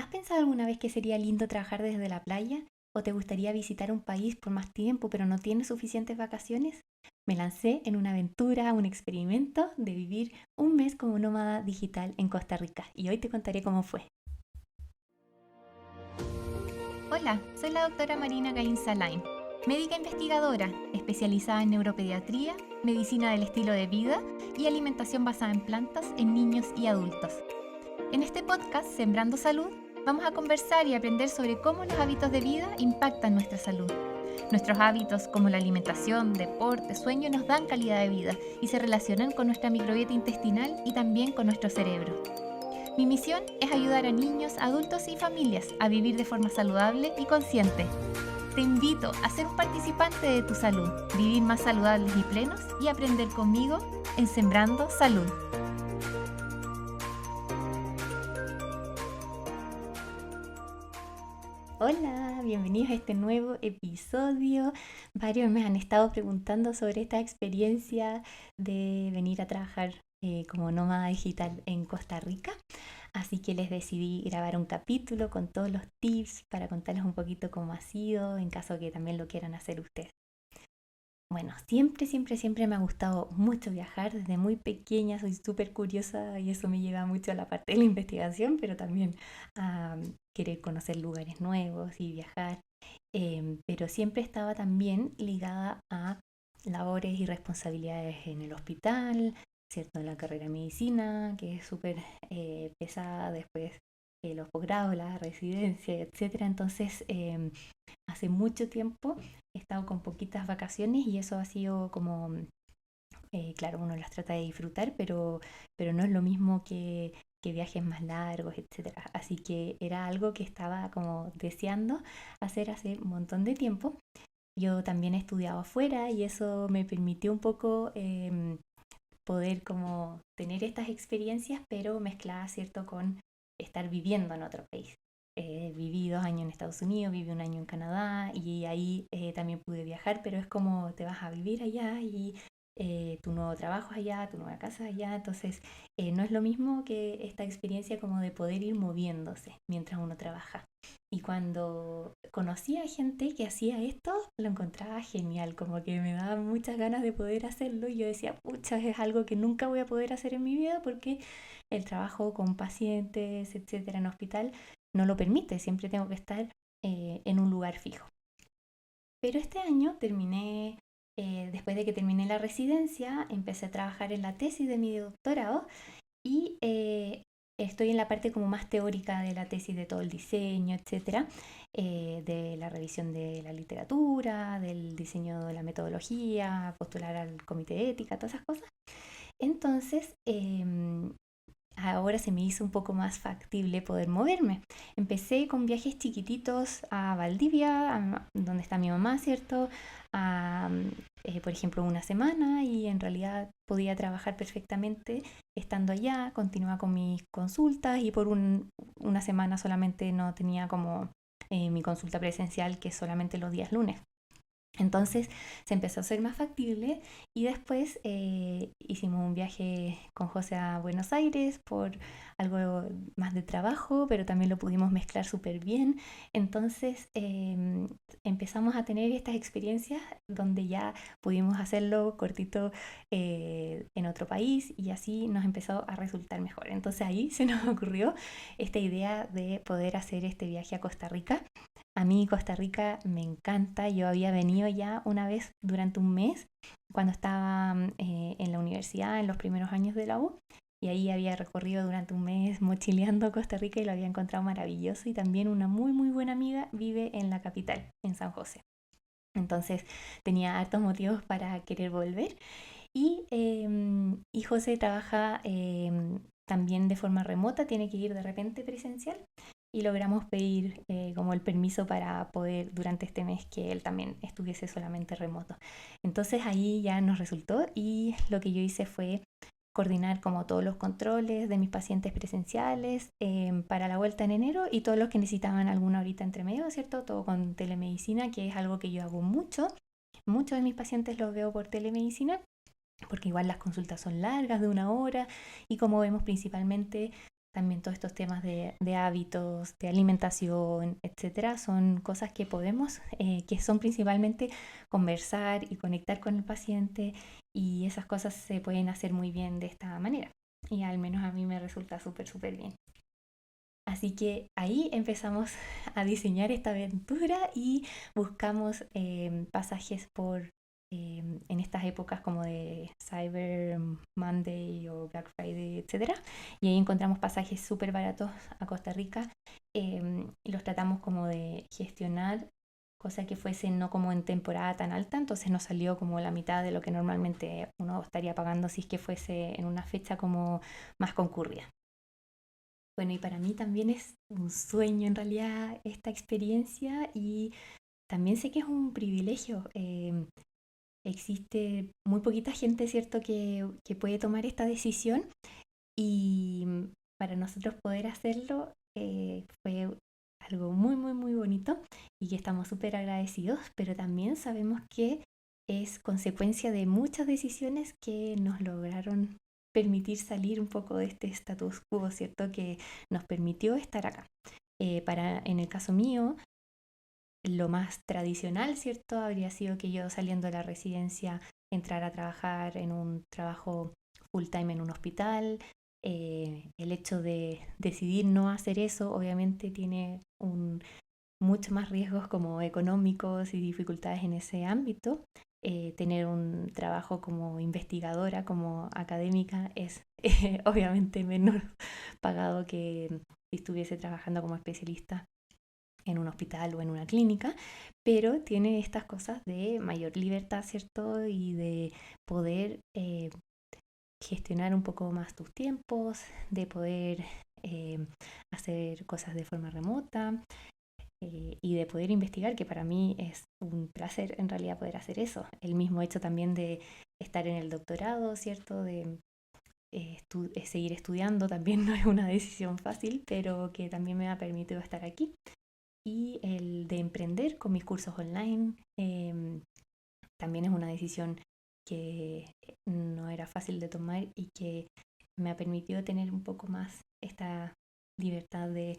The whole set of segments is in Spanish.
pensado alguna vez que sería lindo trabajar desde la playa? ¿O te gustaría visitar un país por más tiempo pero no tienes suficientes vacaciones? Me lancé en una aventura, un experimento de vivir un mes como nómada digital en Costa Rica y hoy te contaré cómo fue. Hola, soy la doctora Marina Gainza Lain, médica investigadora especializada en neuropediatría, medicina del estilo de vida y alimentación basada en plantas en niños y adultos. En este podcast, Sembrando Salud, vamos a conversar y aprender sobre cómo los hábitos de vida impactan nuestra salud. Nuestros hábitos como la alimentación, deporte, sueño nos dan calidad de vida y se relacionan con nuestra microbiota intestinal y también con nuestro cerebro. Mi misión es ayudar a niños, adultos y familias a vivir de forma saludable y consciente. Te invito a ser un participante de tu salud, vivir más saludables y plenos y aprender conmigo en Sembrando Salud. Hola, bienvenidos a este nuevo episodio. Varios me han estado preguntando sobre esta experiencia de venir a trabajar como nómada digital en Costa Rica. Así que les decidí grabar un capítulo con todos los tips para contarles un poquito cómo ha sido en caso que también lo quieran hacer ustedes. Bueno, siempre me ha gustado mucho viajar. Desde muy pequeña soy súper curiosa y eso me lleva mucho a la parte de la investigación, pero también a querer conocer lugares nuevos y viajar. Pero siempre estaba también ligada a labores y responsabilidades en el hospital, ¿cierto? En la carrera de medicina, que es súper pesada, después los posgrados, la residencia, etcétera. Entonces, hace mucho tiempo he estado con poquitas vacaciones y eso ha sido como, claro, uno las trata de disfrutar, pero no es lo mismo que viajes más largos, etcétera. Así que era algo que estaba como deseando hacer hace un montón de tiempo. Yo también he estudiado afuera y eso me permitió un poco poder como tener estas experiencias, pero mezcladas, ¿cierto?, con estar viviendo en otro país. Viví 2 años en Estados Unidos, viví un año en Canadá y ahí también pude viajar, pero es como te vas a vivir allá y tu nuevo trabajo allá, tu nueva casa allá, entonces no es lo mismo que esta experiencia como de poder ir moviéndose mientras uno trabaja. Y cuando conocí a gente que hacía esto, lo encontraba genial, como que me daba muchas ganas de poder hacerlo y yo decía, pucha, es algo que nunca voy a poder hacer en mi vida porque el trabajo con pacientes, etcétera, en hospital no lo permite, siempre tengo que estar en un lugar fijo. Pero este año terminé, después de que terminé la residencia, empecé a trabajar en la tesis de mi doctorado y estoy en la parte como más teórica de la tesis, de todo el diseño, etcétera, de la revisión de la literatura, del diseño de la metodología, postular al comité de ética, todas esas cosas. Entonces, ahora se me hizo un poco más factible poder moverme. Empecé con viajes chiquititos a Valdivia, donde está mi mamá, ¿cierto? A, por ejemplo, una semana y en realidad podía trabajar perfectamente estando allá, continuaba con mis consultas y por una semana solamente no tenía como mi consulta presencial, que es solamente los días lunes. Entonces se empezó a hacer más factible y después hicimos un viaje con José a Buenos Aires por algo más de trabajo, pero también lo pudimos mezclar súper bien. Entonces empezamos a tener estas experiencias donde ya pudimos hacerlo cortito en otro país y así nos empezó a resultar mejor. Entonces ahí se nos ocurrió esta idea de poder hacer este viaje a Costa Rica. A mí Costa Rica me encanta, yo había venido ya una vez durante un mes cuando estaba en la universidad, en los primeros años de la U, y ahí había recorrido durante un mes mochileando Costa Rica y lo había encontrado maravilloso y también una muy buena amiga vive en la capital, en San José. Entonces tenía hartos motivos para querer volver y José trabaja también de forma remota, tiene que ir de repente presencial y logramos pedir como el permiso para poder durante este mes que él también estuviese solamente remoto. Entonces ahí ya nos resultó y lo que yo hice fue coordinar como todos los controles de mis pacientes presenciales para la vuelta en enero y todos los que necesitaban alguna horita entre medio, ¿cierto? Todo con telemedicina, que es algo que yo hago mucho. Muchos de mis pacientes los veo por telemedicina porque igual las consultas son largas, de una hora, y como vemos principalmente también todos estos temas de hábitos, de alimentación, etcétera, son cosas que podemos, que son principalmente conversar y conectar con el paciente, y esas cosas se pueden hacer muy bien de esta manera. Y al menos a mí me resulta súper, súper bien. Así que ahí empezamos a diseñar esta aventura y buscamos pasajes en estas épocas como de Cyber Monday o Black Friday, etcétera. Y ahí encontramos pasajes súper baratos a Costa Rica, y los tratamos como de gestionar, cosa que fuese no como en temporada tan alta, entonces nos salió como la mitad de lo que normalmente uno estaría pagando si es que fuese en una fecha como más concurrida. Bueno, y para mí también es un sueño en realidad esta experiencia, y también sé que es un privilegio. Existe muy poquita gente, ¿cierto?, que puede tomar esta decisión, y para nosotros poder hacerlo fue algo muy, muy, muy bonito y que estamos súper agradecidos, pero también sabemos que es consecuencia de muchas decisiones que nos lograron permitir salir un poco de este status quo, ¿cierto?, que nos permitió estar acá. En el caso mío, lo más tradicional, ¿cierto?, habría sido que yo, saliendo de la residencia, entrara a trabajar en un trabajo full time en un hospital. El hecho de decidir no hacer eso obviamente tiene mucho más riesgos como económicos y dificultades en ese ámbito. Tener un trabajo como investigadora, como académica, es obviamente menos pagado que si estuviese trabajando como especialista en un hospital o en una clínica, pero tiene estas cosas de mayor libertad, ¿cierto? Y de poder gestionar un poco más tus tiempos, de poder hacer cosas de forma remota, y de poder investigar, que para mí es un placer en realidad poder hacer eso. El mismo hecho también de estar en el doctorado, ¿cierto? De seguir estudiando también no es una decisión fácil, pero que también me ha permitido estar aquí. Y el de emprender con mis cursos online también es una decisión que no era fácil de tomar y que me ha permitido tener un poco más esta libertad de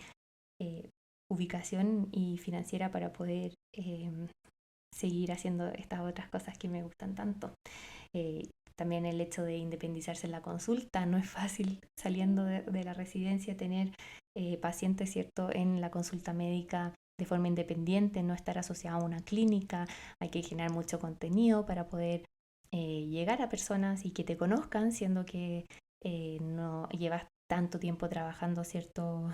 eh, ubicación y financiera para poder seguir haciendo estas otras cosas que me gustan tanto. Eh, También el hecho de independizarse en la consulta, no es fácil saliendo de la residencia tener pacientes, ¿cierto?, en la consulta médica de forma independiente, no estar asociado a una clínica. Hay que generar mucho contenido para poder llegar a personas y que te conozcan, siendo que no llevas tanto tiempo trabajando, ¿cierto?,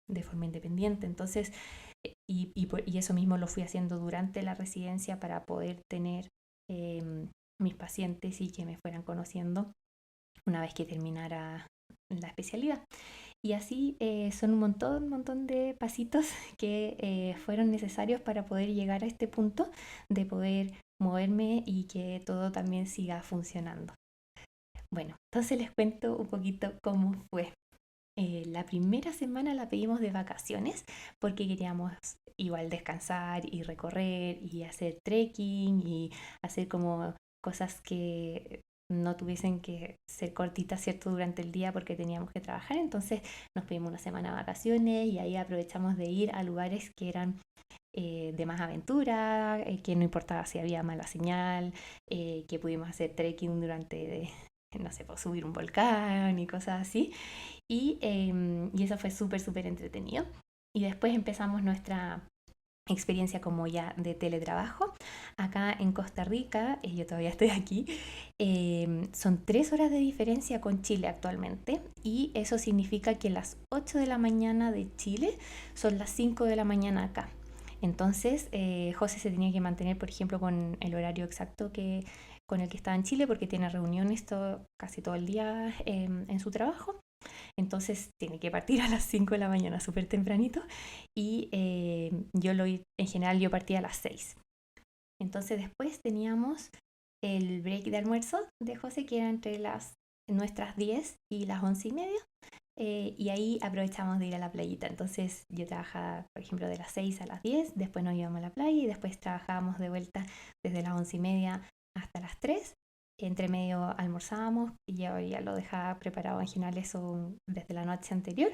de forma independiente. Entonces, y eso mismo lo fui haciendo durante la residencia para poder tener mis pacientes y que me fueran conociendo una vez que terminara la especialidad. Y así son un montón de pasitos que fueron necesarios para poder llegar a este punto de poder moverme y que todo también siga funcionando. Bueno, entonces les cuento un poquito cómo fue. La primera semana la pedimos de vacaciones porque queríamos igual descansar y recorrer y hacer trekking y hacer como cosas que no tuviesen que ser cortitas, ¿cierto?, durante el día porque teníamos que trabajar. Entonces nos pedimos una semana de vacaciones y ahí aprovechamos de ir a lugares que eran de más aventura, que no importaba si había mala señal, que pudimos hacer trekking durante, no sé, pues, subir un volcán y cosas así. Y eso fue súper, súper entretenido. Y después empezamos nuestra experiencia como ya de teletrabajo. Acá en Costa Rica, yo todavía estoy aquí, son 3 horas de diferencia con Chile actualmente, y eso significa que las 8 de la mañana de Chile son las 5 de la mañana acá. Entonces, José se tenía que mantener, por ejemplo, con el horario exacto con el que estaba en Chile, porque tiene reuniones casi todo el día en su trabajo. Entonces tiene que partir a las 5 de la mañana, súper tempranito, y en general yo partía a las 6. Entonces después teníamos el break de almuerzo de José, que era entre nuestras 10 y las 11:30, y ahí aprovechamos de ir a la playita. Entonces yo trabajaba, por ejemplo, de las 6 a las 10, después nos íbamos a la playa y después trabajábamos de vuelta desde las 11:30 hasta las 3, entre medio almorzábamos y ya lo dejaba preparado en general eso desde la noche anterior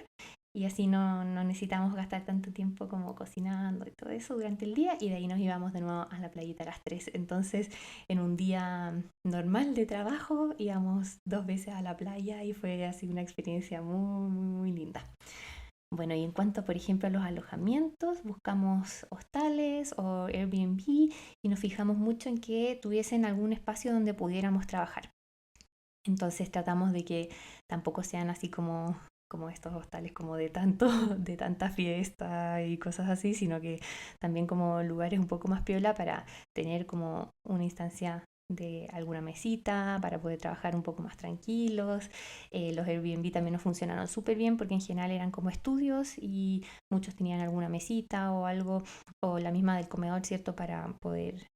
y así no necesitamos gastar tanto tiempo como cocinando y todo eso durante el día y de ahí nos íbamos de nuevo a la playita a las 3. Entonces en un día normal de trabajo íbamos 2 veces a la playa y fue así una experiencia muy linda. Bueno, y en cuanto, por ejemplo, a los alojamientos, buscamos hostales o Airbnb y nos fijamos mucho en que tuviesen algún espacio donde pudiéramos trabajar. Entonces tratamos de que tampoco sean así como estos hostales como de tanto, de tanta fiesta y cosas así, sino que también como lugares un poco más piola para tener como una instancia de alguna mesita para poder trabajar un poco más tranquilos. Los Airbnb también nos funcionaron súper bien porque en general eran como estudios y muchos tenían alguna mesita o algo o la misma del comedor, ¿cierto? Para poder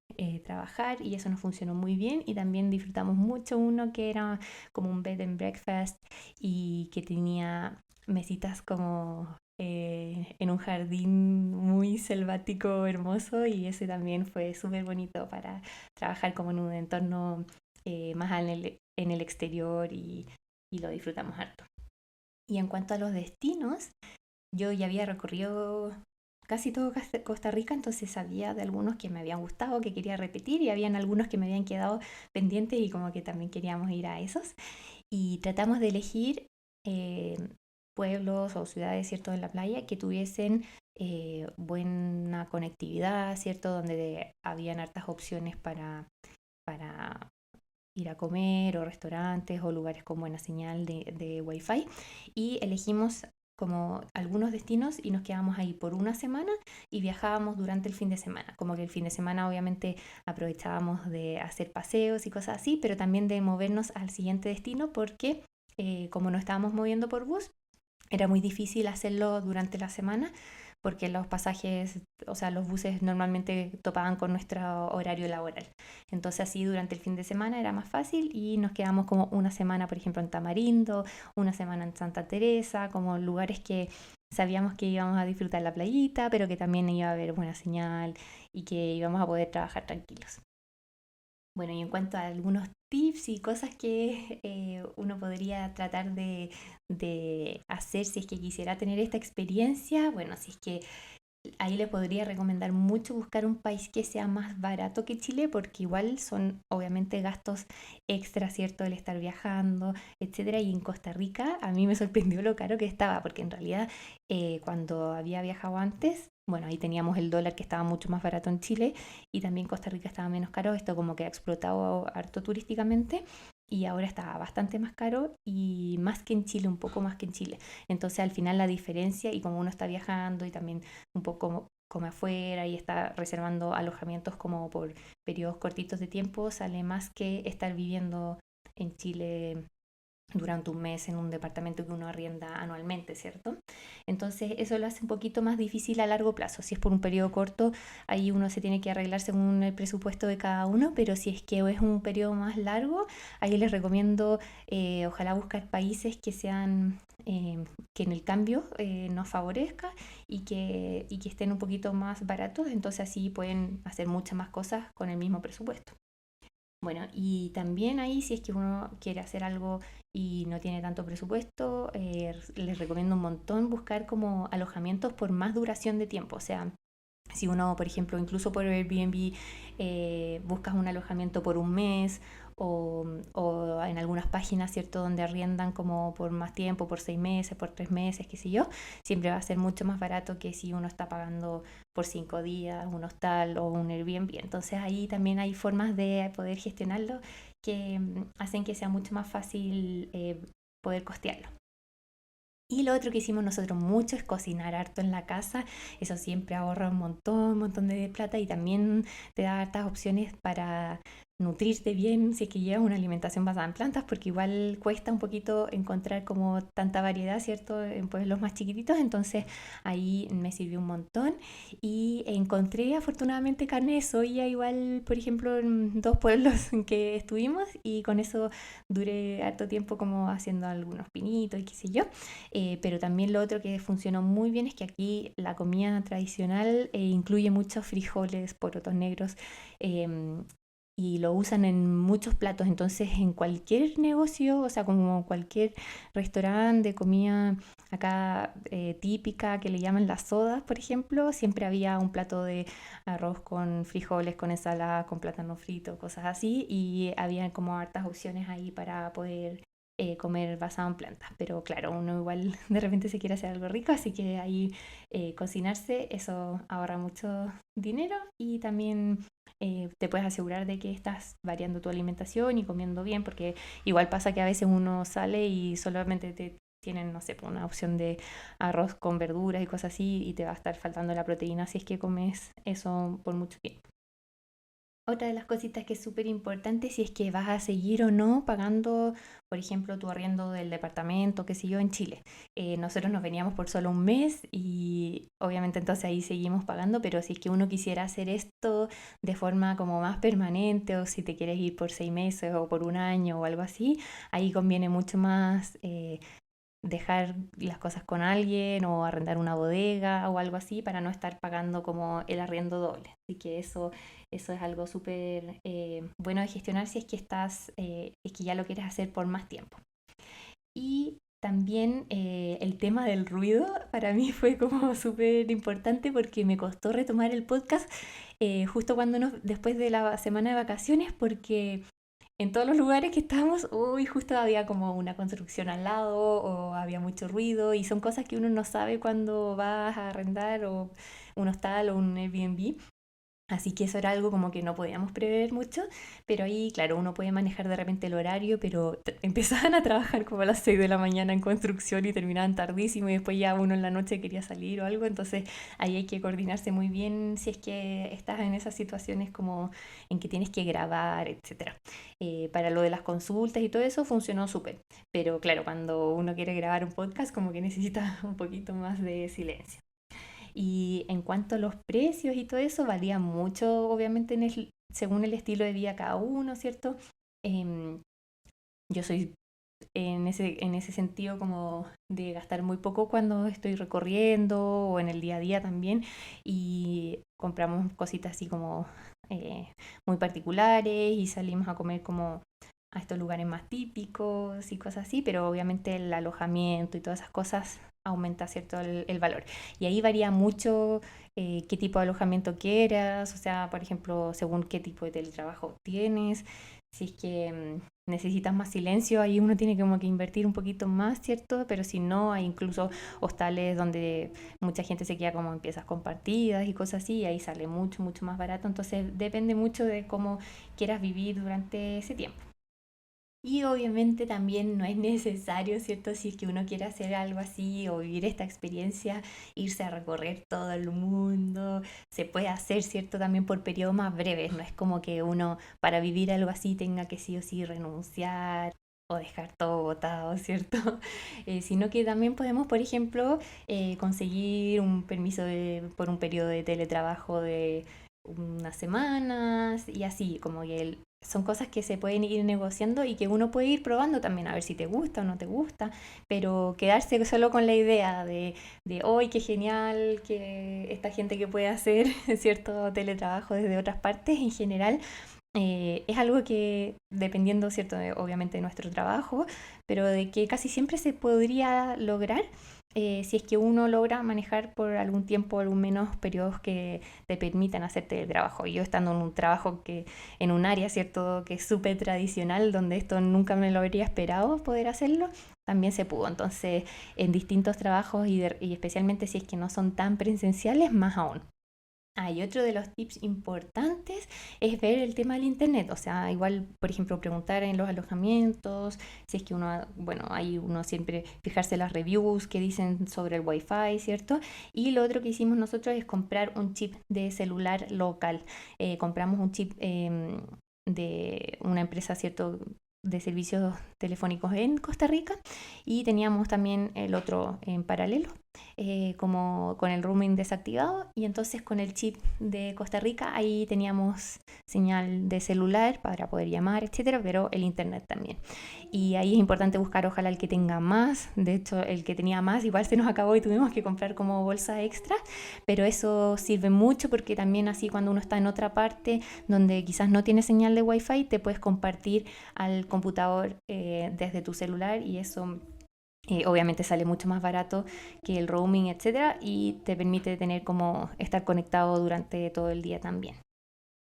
trabajar y eso nos funcionó muy bien y también disfrutamos mucho uno que era como un bed and breakfast y que tenía mesitas como en un jardín muy selvático, hermoso y ese también fue súper bonito para trabajar como en un entorno más en el exterior y lo disfrutamos harto. Y en cuanto a los destinos, yo ya había recorrido casi todo Costa Rica, entonces sabía de algunos que me habían gustado, que quería repetir y habían algunos que me habían quedado pendientes y como que también queríamos ir a esos. Y tratamos de elegir eh, pueblos o ciudades, ¿cierto?, en la playa que tuviesen buena conectividad, ¿cierto?, donde habían hartas opciones para ir a comer o restaurantes o lugares con buena señal de Wi-Fi y elegimos como algunos destinos y nos quedamos ahí por una semana y viajábamos durante el fin de semana. Como que el fin de semana obviamente aprovechábamos de hacer paseos y cosas así, pero también de movernos al siguiente destino porque como nos estábamos moviendo por bus, era muy difícil hacerlo durante la semana porque los pasajes, o sea, los buses normalmente topaban con nuestro horario laboral. Entonces así durante el fin de semana era más fácil y nos quedamos como una semana, por ejemplo, en Tamarindo, una semana en Santa Teresa, como lugares que sabíamos que íbamos a disfrutar la playita, pero que también iba a haber buena señal y que íbamos a poder trabajar tranquilos. Bueno, y en cuanto a algunos tips y cosas que uno podría tratar de hacer si es que quisiera tener esta experiencia, bueno, si es que ahí le podría recomendar mucho buscar un país que sea más barato que Chile, porque igual son obviamente gastos extra, ¿cierto? El estar viajando, etcétera. Y en Costa Rica a mí me sorprendió lo caro que estaba, porque en realidad cuando había viajado antes, bueno, ahí teníamos el dólar que estaba mucho más barato en Chile y también Costa Rica estaba menos caro, esto como que ha explotado harto turísticamente y ahora está bastante más caro y más que en Chile, un poco más que en Chile. Entonces al final la diferencia y como uno está viajando y también un poco como afuera y está reservando alojamientos como por periodos cortitos de tiempo, sale más que estar viviendo en Chile durante un mes en un departamento que uno arrienda anualmente, ¿cierto? Entonces eso lo hace un poquito más difícil a largo plazo. Si es por un periodo corto, ahí uno se tiene que arreglar según el presupuesto de cada uno, pero si es que es un periodo más largo, ahí les recomiendo ojalá buscar países que sean que en el cambio nos favorezca y que estén un poquito más baratos, entonces así pueden hacer muchas más cosas con el mismo presupuesto. Bueno, y también ahí si es que uno quiere hacer algo y no tiene tanto presupuesto, les recomiendo un montón buscar como alojamientos por más duración de tiempo. O sea, si uno, por ejemplo, incluso por Airbnb, buscas un alojamiento por un mes o en algunas páginas, ¿cierto?, donde arriendan como por más tiempo, por 6 meses, por 3 meses, qué sé yo, siempre va a ser mucho más barato que si uno está pagando por 5 días un hostal o un Airbnb. Entonces ahí también hay formas de poder gestionarlo que hacen que sea mucho más fácil poder costearlo. Y lo otro que hicimos nosotros mucho es cocinar harto en la casa. Eso siempre ahorra un montón de plata y también te da hartas opciones para nutrirte bien si es que llevas una alimentación basada en plantas, porque igual cuesta un poquito encontrar como tanta variedad, ¿cierto? En pueblos más chiquititos, entonces ahí me sirvió un montón y encontré afortunadamente carne de soya igual, por ejemplo, en 2 pueblos en que estuvimos y con eso duré harto tiempo como haciendo algunos pinitos y qué sé yo. Pero también lo otro que funcionó muy bien es que aquí la comida tradicional incluye muchos frijoles, porotos negros, y lo usan en muchos platos. Entonces, en cualquier negocio, o sea, como cualquier restaurante de comida acá típica que le llaman las sodas, por ejemplo, siempre había un plato de arroz con frijoles, con ensalada, con plátano frito, cosas así, y había como hartas opciones ahí para poder comer basado en plantas. Pero claro, uno igual de repente se quiere hacer algo rico, así que ahí cocinarse, eso ahorra mucho dinero y también te puedes asegurar de que estás variando tu alimentación y comiendo bien, porque igual pasa que a veces uno sale y solamente te tienen, no sé, pues, una opción de arroz con verduras y cosas así y te va a estar faltando la proteína si es que comes eso por mucho tiempo. Otra de las cositas que es súper importante si es que vas a seguir o no pagando, por ejemplo, tu arriendo del departamento, qué sé yo, en Chile. Nosotros nos veníamos por solo un mes y obviamente entonces ahí seguimos pagando, pero si es que uno quisiera hacer esto de forma como más permanente o si te quieres ir por 6 meses o por un año o algo así, ahí conviene mucho más dejar las cosas con alguien o arrendar una bodega o algo así para no estar pagando como el arriendo doble. Así que eso es algo súper bueno de gestionar si es que es que ya lo quieres hacer por más tiempo. Y también el tema del ruido para mí fue como súper importante porque me costó retomar el podcast justo después de la semana de vacaciones porque en todos los lugares que estábamos, uy, justo había como una construcción al lado o había mucho ruido y son cosas que uno no sabe cuando vas a arrendar o un hostal o un Airbnb. Así que eso era algo como que no podíamos prever mucho, pero ahí, claro, uno puede manejar de repente el horario, pero empezaban a trabajar como a las 6 de la mañana en construcción y terminaban tardísimo y después ya uno en la noche quería salir o algo, entonces ahí hay que coordinarse muy bien si es que estás en esas situaciones como en que tienes que grabar, etcétera. Para lo de las consultas y todo eso funcionó súper, pero claro, cuando uno quiere grabar un podcast como que necesita un poquito más de silencio. Y en cuanto a los precios y todo eso, varía mucho, obviamente, según el estilo de vida de cada uno, ¿cierto? Em, yo soy en ese sentido como de gastar muy poco cuando estoy recorriendo o en el día a día también y compramos cositas así como eh, muy particulares y salimos a comer como a estos lugares más típicos y cosas así, pero obviamente el alojamiento y todas esas cosas aumenta cierto el valor. Y ahí varía mucho qué tipo de alojamiento quieras, o sea, por ejemplo, según qué tipo de teletrabajo tienes, si es que necesitas más silencio, ahí uno tiene como que invertir un poquito más, ¿cierto? Pero si no, hay incluso hostales donde mucha gente se queda como en piezas compartidas y cosas así, y ahí sale mucho, mucho más barato, entonces depende mucho de cómo quieras vivir durante ese tiempo. Y obviamente también no es necesario, ¿cierto? Si es que uno quiere hacer algo así o vivir esta experiencia, irse a recorrer todo el mundo. Se puede hacer, ¿cierto? También por periodos más breves. No es como que uno para vivir algo así tenga que sí o sí renunciar o dejar todo botado, ¿cierto? Sino que también podemos, por ejemplo, conseguir un permiso por un periodo de teletrabajo de unas semanas y así, como que son cosas que se pueden ir negociando y que uno puede ir probando también a ver si te gusta o no te gusta, pero quedarse solo con la idea de hoy qué genial que esta gente que puede hacer cierto teletrabajo desde otras partes en general. Es algo que, dependiendo, ¿cierto? Obviamente de nuestro trabajo, pero de que casi siempre se podría lograr si es que uno logra manejar por algún tiempo, algún menos periodos que te permitan hacerte el trabajo. Yo estando en un trabajo en un área, ¿cierto? Que es súper tradicional, donde esto nunca me lo habría esperado poder hacerlo, también se pudo. Entonces, en distintos trabajos y especialmente si es que no son tan presenciales, más aún. Hay otro de los tips importantes es ver el tema del internet, o sea, igual, por ejemplo, preguntar en los alojamientos, si es que uno, bueno, hay uno siempre fijarse las reviews que dicen sobre el wifi, ¿cierto? Y lo otro que hicimos nosotros es comprar un chip de celular local. Compramos un chip de una empresa, ¿cierto? De servicios telefónicos en Costa Rica y teníamos también el otro en paralelo como con el roaming desactivado, y entonces con el chip de Costa Rica ahí teníamos señal de celular para poder llamar, etcétera, pero el internet también. Y ahí es importante buscar ojalá el que tenga más. De hecho, el que tenía más igual se nos acabó y tuvimos que comprar como bolsa extra, pero eso sirve mucho porque también así cuando uno está en otra parte donde quizás no tiene señal de wifi, te puedes compartir al computador desde tu celular, y eso obviamente sale mucho más barato que el roaming, etcétera, y te permite tener como estar conectado durante todo el día también.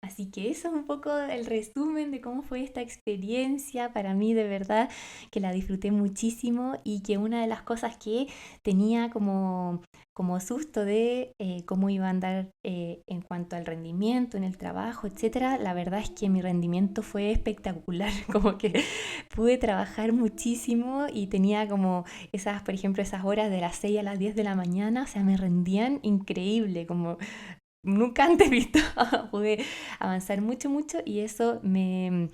Así que eso es un poco el resumen de cómo fue esta experiencia. Para mí de verdad que la disfruté muchísimo, y que una de las cosas que tenía como susto de cómo iba a andar en cuanto al rendimiento en el trabajo, etcétera, la verdad es que mi rendimiento fue espectacular. Como que pude trabajar muchísimo y tenía como esas, por ejemplo, esas horas de las 6 a las 10 de la mañana, o sea, me rendían increíble, como nunca antes visto. Pude avanzar mucho, mucho, y eso me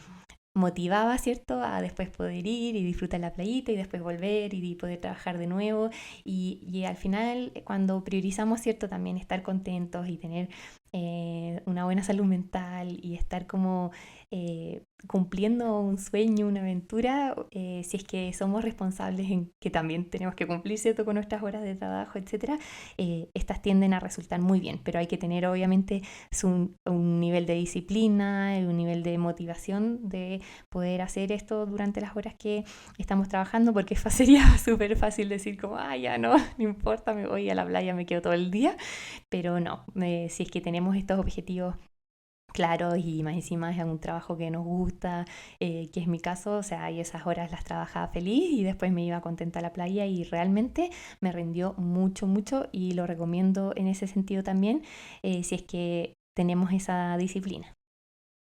motivaba, ¿cierto?, a después poder ir y disfrutar la playita y después volver y poder trabajar de nuevo. Y al final, cuando priorizamos, ¿cierto?, también estar contentos y tener una buena salud mental y estar como cumpliendo un sueño, una aventura, si es que somos responsables en que también tenemos que cumplir, ¿cierto?, con nuestras horas de trabajo, etcétera, estas tienden a resultar muy bien, pero hay que tener obviamente un nivel de disciplina y un nivel de motivación de poder hacer esto durante las horas que estamos trabajando, porque sería súper fácil decir como, ah, ya no, no importa, me voy a la playa, me quedo todo el día, pero no, si es que tenemos estos objetivos claros y más encima es un trabajo que nos gusta, que es mi caso, o sea, y esas horas las trabajaba feliz y después me iba contenta a la playa, y realmente me rindió mucho, mucho, y lo recomiendo en ese sentido también, si es que tenemos esa disciplina.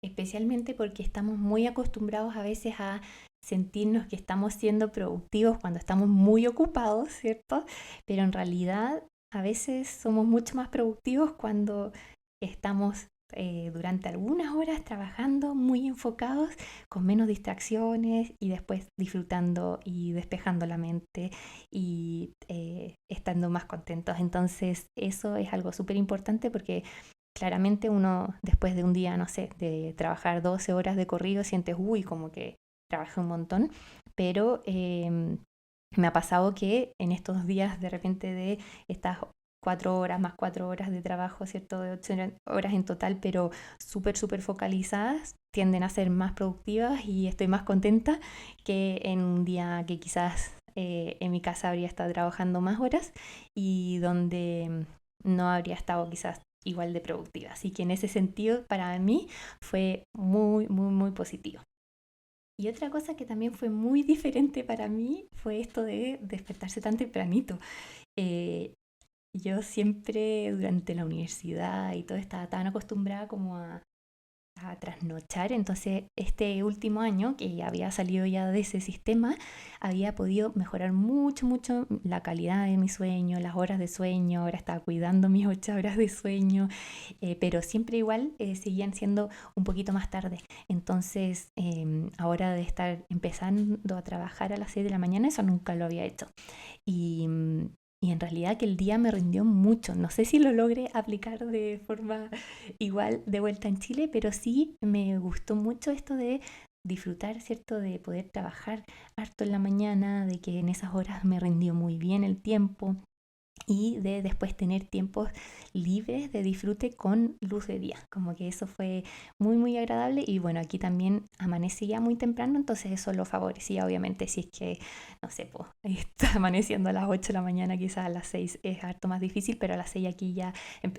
Especialmente porque estamos muy acostumbrados a veces a sentirnos que estamos siendo productivos cuando estamos muy ocupados, ¿cierto? Pero en realidad a veces somos mucho más productivos cuando estamos durante algunas horas trabajando muy enfocados, con menos distracciones, y después disfrutando y despejando la mente y estando más contentos. Entonces eso es algo súper importante, porque claramente uno después de un día, no sé, de trabajar 12 horas de corrido, sientes, uy, como que trabajé un montón, pero me ha pasado que en estos días de repente de estas 4 horas más 4 horas de trabajo, ¿cierto? De 8 horas en total, pero súper, súper focalizadas, tienden a ser más productivas y estoy más contenta que en un día que quizás en mi casa habría estado trabajando más horas y donde no habría estado quizás igual de productiva. Así que en ese sentido, para mí fue muy, muy, muy positivo. Y otra cosa que también fue muy diferente para mí fue esto de despertarse tan tempranito. Eh, yo siempre durante la universidad y todo estaba tan acostumbrada como a trasnochar, entonces este último año que ya había salido ya de ese sistema, había podido mejorar mucho, mucho la calidad de mi sueño, las horas de sueño, ahora estaba cuidando mis 8 horas de sueño, pero siempre igual seguían siendo un poquito más tarde. Entonces ahora de estar empezando a trabajar a las 6 de la mañana, eso nunca lo había hecho. Y, y en realidad que el día me rindió mucho. No sé si lo logré aplicar de forma igual de vuelta en Chile, pero sí me gustó mucho esto de disfrutar, ¿cierto? De poder trabajar harto en la mañana, de que en esas horas me rindió muy bien el tiempo, y de después tener tiempos libres de disfrute con luz de día. Como que eso fue muy, muy agradable, y bueno, aquí también amanece ya muy temprano, entonces eso lo favorecía obviamente. Si es que, no sé, pues, está amaneciendo a las 8 de la mañana, quizás a las 6 es harto más difícil, pero a las 6 aquí ya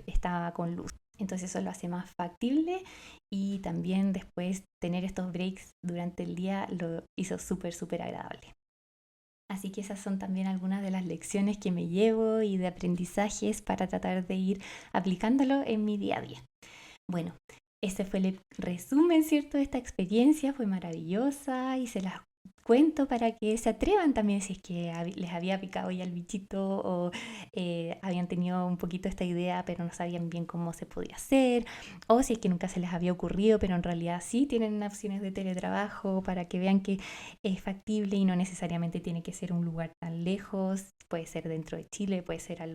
está con luz. Entonces eso lo hace más factible, y también después tener estos breaks durante el día lo hizo súper, súper agradable. Así que esas son también algunas de las lecciones que me llevo y de aprendizajes para tratar de ir aplicándolo en mi día a día. Bueno, ese fue el resumen, ¿cierto? De esta experiencia fue maravillosa y se las cuento para que se atrevan también si es que les había picado ya el bichito o habían tenido un poquito esta idea pero no sabían bien cómo se podía hacer, o si es que nunca se les había ocurrido pero en realidad sí tienen opciones de teletrabajo, para que vean que es factible y no necesariamente tiene que ser un lugar tan lejos, puede ser dentro de Chile, puede ser a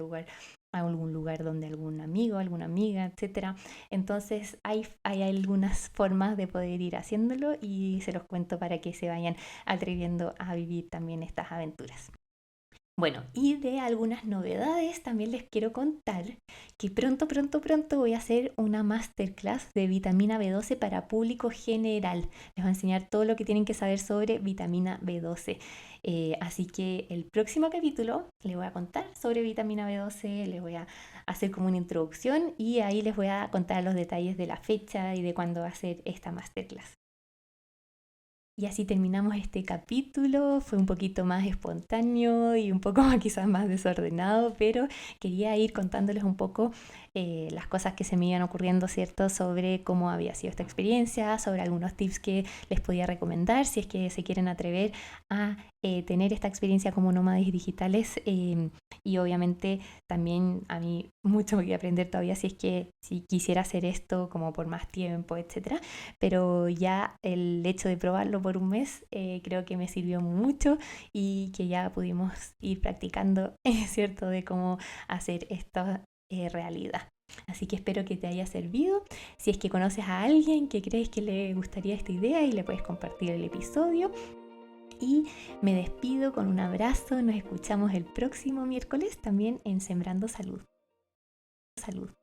algún lugar donde algún amigo, alguna amiga, etcétera. Entonces hay algunas formas de poder ir haciéndolo y se los cuento para que se vayan atreviendo a vivir también estas aventuras. Bueno, y de algunas novedades también les quiero contar que pronto voy a hacer una masterclass de vitamina B12 para público general. Les voy a enseñar todo lo que tienen que saber sobre vitamina B12. Así que el próximo capítulo les voy a contar sobre vitamina B12, les voy a hacer como una introducción y ahí les voy a contar los detalles de la fecha y de cuándo va a ser esta masterclass. Y así terminamos este capítulo. Fue un poquito más espontáneo y un poco quizás más desordenado, pero quería ir contándoles un poco las cosas que se me iban ocurriendo, ¿cierto? Sobre cómo había sido esta experiencia, sobre algunos tips que les podía recomendar si es que se quieren atrever a tener esta experiencia como nómades digitales. Y obviamente también a mí mucho que aprender todavía si quisiera hacer esto como por más tiempo, etcétera, pero ya el hecho de probarlo por un mes creo que me sirvió mucho y que ya pudimos ir practicando, ¿cierto?, de cómo hacer esto realidad. Así que espero que te haya servido. Si es que conoces a alguien que crees que le gustaría esta idea y le puedes compartir el episodio. Y me despido con un abrazo. Nos escuchamos el próximo miércoles también en Sembrando Salud. Salud.